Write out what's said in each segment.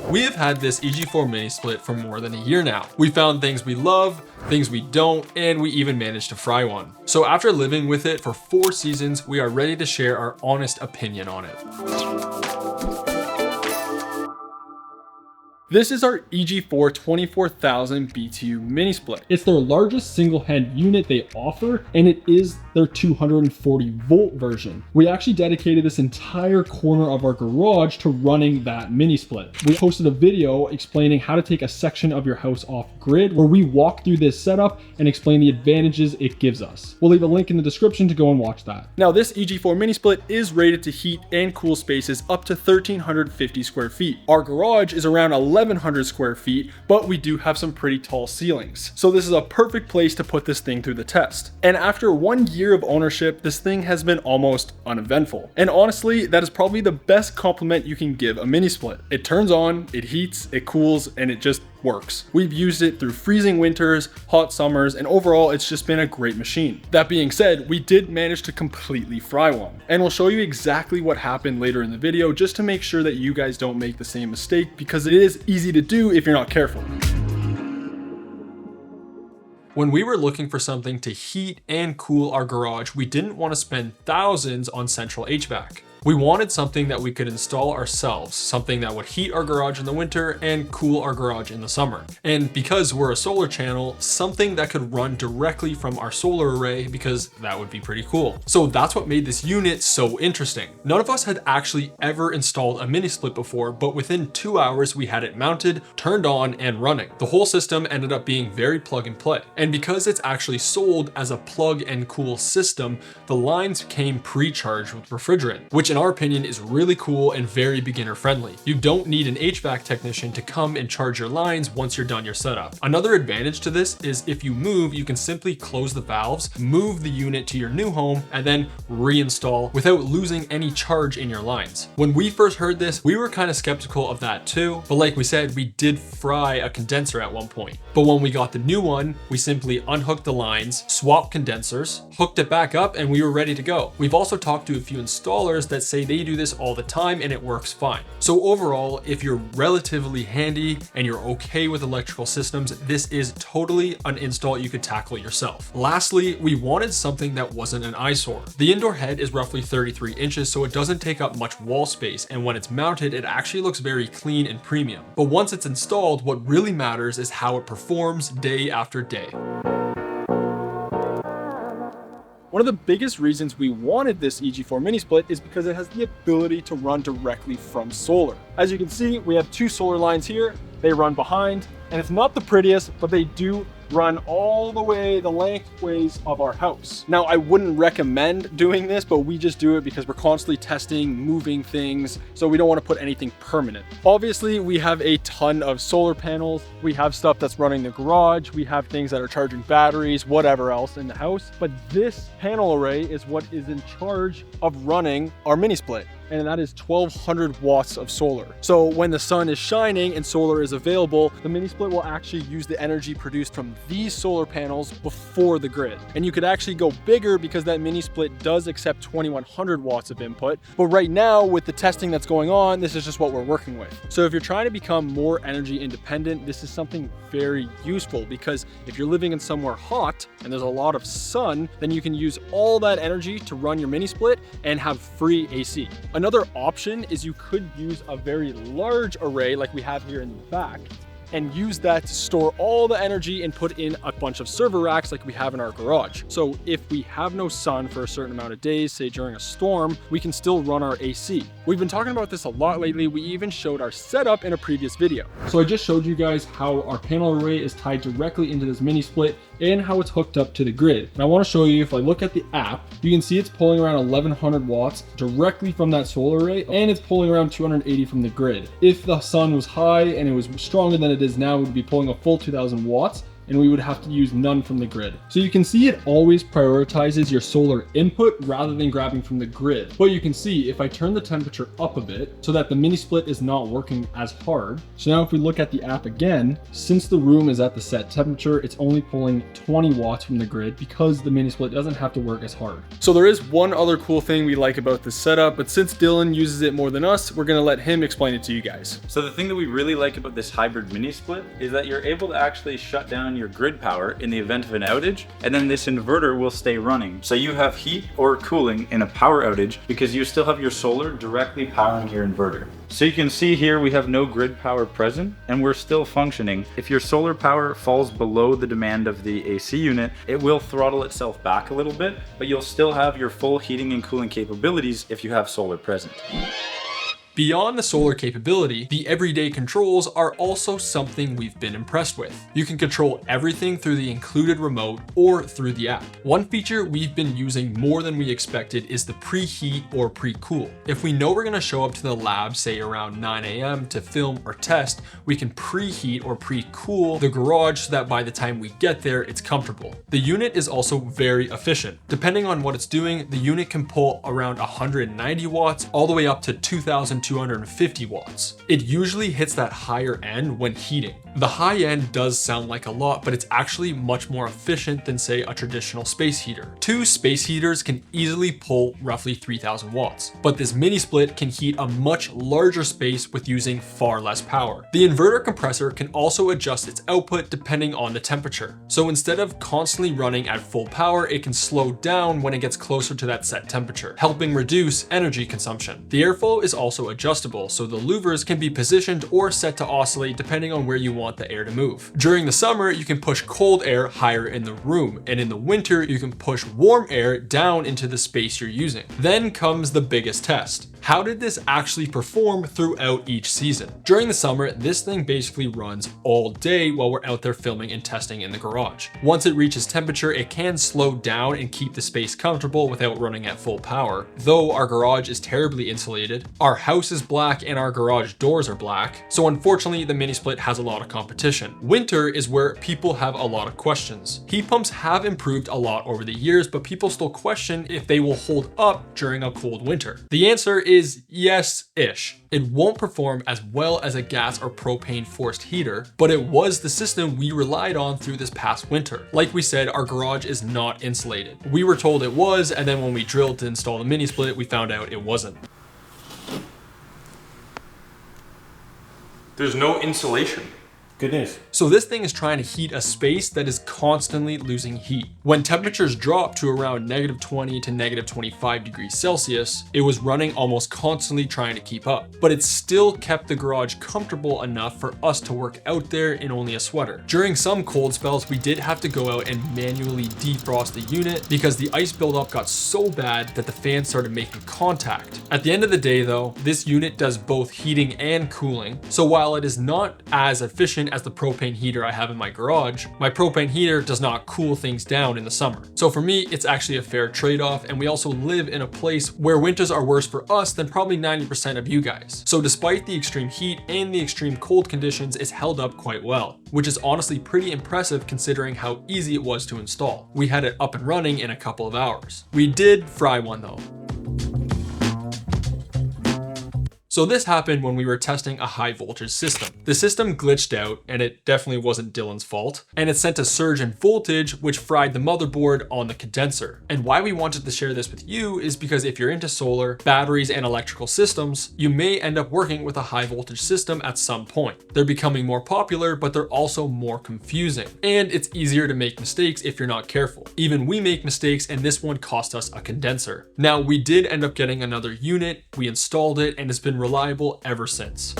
We have had this EG4 mini split for more than a year now. We found things we love, things we don't, and we even managed to fry one. So after living with it for 4 seasons, we are ready to share our honest opinion on it. This is our EG4 24,000 BTU mini split. It's their largest single head unit they offer, and it is their 240 volt version. We actually dedicated this entire corner of our garage to running that mini split. We posted a video explaining how to take a section of your house off grid, where we walk through this setup and explain the advantages it gives us. We'll leave a link in the description to go and watch that. Now, this EG4 mini split is rated to heat and cool spaces up to 1,350 square feet. Our garage is around 1,100 square feet, but we do have some pretty tall ceilings. So this is a perfect place to put this thing through the test. And after 1 year of ownership, this thing has been almost uneventful. And honestly, that is probably the best compliment you can give a mini split. It turns on, it heats, it cools, and it just works. We've used it through freezing winters, hot summers, and overall it's just been a great machine. That being said, we did manage to completely fry one, and we'll show you exactly what happened later in the video just to make sure that you guys don't make the same mistake, because it is easy to do if you're not careful. When we were looking for something to heat and cool our garage, we didn't want to spend thousands on central HVAC. We wanted something that we could install ourselves, something that would heat our garage in the winter and cool our garage in the summer. And because we're a solar channel, something that could run directly from our solar array, because that would be pretty cool. So that's what made this unit so interesting. None of us had actually ever installed a mini split before, but within 2 hours we had it mounted, turned on, and running. The whole system ended up being very plug and play. And because it's actually sold as a plug and cool system, the lines came pre-charged with refrigerant, which in our opinion is really cool and very beginner friendly. You don't need an HVAC technician to come and charge your lines once you're done your setup. Another advantage to this is if you move, you can simply close the valves, move the unit to your new home, and then reinstall without losing any charge in your lines. When we first heard this, we were kind of skeptical of that too, but like we said, we did fry a condenser at one point. But when we got the new one, we simply unhooked the lines, swapped condensers, hooked it back up, and we were ready to go. We've also talked to a few installers that say they do this all the time and it works fine. So overall, if you're relatively handy and you're okay with electrical systems, this is totally an install you could tackle yourself. Lastly, we wanted something that wasn't an eyesore. The indoor head is roughly 33 inches, so it doesn't take up much wall space, and when it's mounted, it actually looks very clean and premium. But once it's installed, what really matters is how it performs day after day. One of the biggest reasons we wanted this EG4 mini split is because it has the ability to run directly from solar. As you can see, we have 2 solar lines here. They run behind, and it's not the prettiest, but they do run all the way the lengthways of our house. Now, I wouldn't recommend doing this, but we just do it because we're constantly testing, moving things, so we don't want to put anything permanent. Obviously, we have a ton of solar panels. We have stuff that's running the garage. We have things that are charging batteries, whatever else in the house. But this panel array is what is in charge of running our mini split, and that is 1,200 watts of solar. So when the sun is shining and solar is available, the mini split will actually use the energy produced from these solar panels before the grid. And you could actually go bigger because that mini split does accept 2,100 watts of input. But right now, with the testing that's going on, this is just what we're working with. So if you're trying to become more energy independent, this is something very useful, because if you're living in somewhere hot and there's a lot of sun, then you can use all that energy to run your mini split and have free AC. Another option is you could use a very large array like we have here in the back, and use that to store all the energy and put in a bunch of server racks like we have in our garage. So if we have no sun for a certain amount of days, say during a storm, we can still run our AC. We've been talking about this a lot lately. We even showed our setup in a previous video. So I just showed you guys how our panel array is tied directly into this mini split and how it's hooked up to the grid. And I want to show you, if I look at the app, you can see it's pulling around 1,100 watts directly from that solar array, and it's pulling around 280 from the grid. If the sun was high and it was stronger than it is now, it would be pulling a full 2,000 watts. and we would have to use none from the grid. So you can see it always prioritizes your solar input rather than grabbing from the grid. But you can see if I turn the temperature up a bit so that the mini split is not working as hard. So now if we look at the app again, since the room is at the set temperature, it's only pulling 20 watts from the grid because the mini split doesn't have to work as hard. So there is one other cool thing we like about this setup, but since Dylan uses it more than us, we're gonna let him explain it to you guys. So the thing that we really like about this hybrid mini split is that you're able to actually shut down your grid power in the event of an outage, and then this inverter will stay running. So you have heat or cooling in a power outage because you still have your solar directly powering your inverter. So you can see here we have no grid power present and we're still functioning. If your solar power falls below the demand of the AC unit, it will throttle itself back a little bit, but you'll still have your full heating and cooling capabilities if you have solar present. Beyond the solar capability, the everyday controls are also something we've been impressed with. You can control everything through the included remote or through the app. One feature we've been using more than we expected is the preheat or pre-cool. If we know we're gonna show up to the lab, say around 9 a.m. to film or test, we can preheat or pre-cool the garage so that by the time we get there, it's comfortable. The unit is also very efficient. Depending on what it's doing, the unit can pull around 190 watts all the way up to 2,250 watts. It usually hits that higher end when heating. The high end does sound like a lot, but it's actually much more efficient than say a traditional space heater. Two space heaters can easily pull roughly 3,000 watts, but this mini split can heat a much larger space with using far less power. The inverter compressor can also adjust its output depending on the temperature. So instead of constantly running at full power, it can slow down when it gets closer to that set temperature, helping reduce energy consumption. The airflow is also adjustable, so the louvers can be positioned or set to oscillate depending on where you want the air to move. During the summer, you can push cold air higher in the room, and in the winter, you can push warm air down into the space you're using. Then comes the biggest test. How did this actually perform throughout each season? During the summer, this thing basically runs all day while we're out there filming and testing in the garage. Once it reaches temperature, it can slow down and keep the space comfortable without running at full power. Though our garage is terribly insulated, our house is black and our garage doors are black, so unfortunately the mini split has a lot of competition. Winter is where people have a lot of questions. Heat pumps have improved a lot over the years, but people still question if they will hold up during a cold winter. The answer is yes-ish. It won't perform as well as a gas or propane forced heater, but it was the system we relied on through this past winter. Like we said, our garage is not insulated. We were told it was, and then when we drilled to install the mini split, we found out it wasn't. There's no insulation. Good news. So this thing is trying to heat a space that is constantly losing heat. When temperatures dropped to around -20 to -25 degrees Celsius, it was running almost constantly trying to keep up, but it still kept the garage comfortable enough for us to work out there in only a sweater. During some cold spells, we did have to go out and manually defrost the unit because the ice buildup got so bad that the fan started making contact. At the end of the day though, this unit does both heating and cooling, so while it is not as efficient as the propane heater I have in my garage, my propane heater does not cool things down in the summer. So for me, it's actually a fair trade-off, and we also live in a place where winters are worse for us than probably 90% of you guys. So despite the extreme heat and the extreme cold conditions, it's held up quite well, which is honestly pretty impressive considering how easy it was to install. We had it up and running in a couple of hours. We did fry one though. So this happened when we were testing a high voltage system. The system glitched out, and it definitely wasn't Dylan's fault, and it sent a surge in voltage which fried the motherboard on the condenser. And why we wanted to share this with you is because if you're into solar, batteries, and electrical systems, you may end up working with a high voltage system at some point. They're becoming more popular, but they're also more confusing. And it's easier to make mistakes if you're not careful. Even we make mistakes, and this one cost us a condenser. Now, we did end up getting another unit, we installed it, and it's been reliable ever since.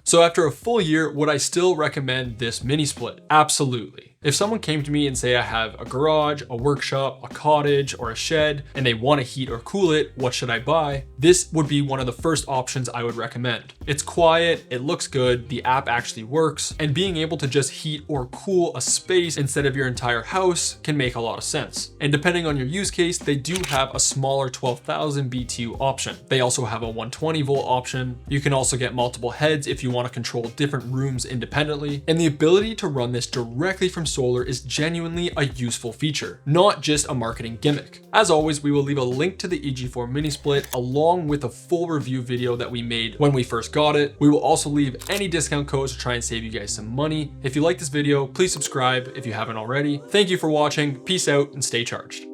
So after a full year, would I still recommend this mini split? Absolutely. If someone came to me and say I have a garage, a workshop, a cottage, or a shed, and they want to heat or cool it, what should I buy? This would be one of the first options I would recommend. It's quiet, it looks good, the app actually works, and being able to just heat or cool a space instead of your entire house can make a lot of sense. And depending on your use case, they do have a smaller 12,000 BTU option. They also have a 120 volt option. You can also get multiple heads if you want to control different rooms independently. And the ability to run this directly from solar is genuinely a useful feature, not just a marketing gimmick. As always, we will leave a link to the EG4 mini split along with a full review video that we made when we first got it. We will also leave any discount codes to try and save you guys some money. If you like this video, please subscribe if you haven't already. Thank you for watching. Peace out and stay charged.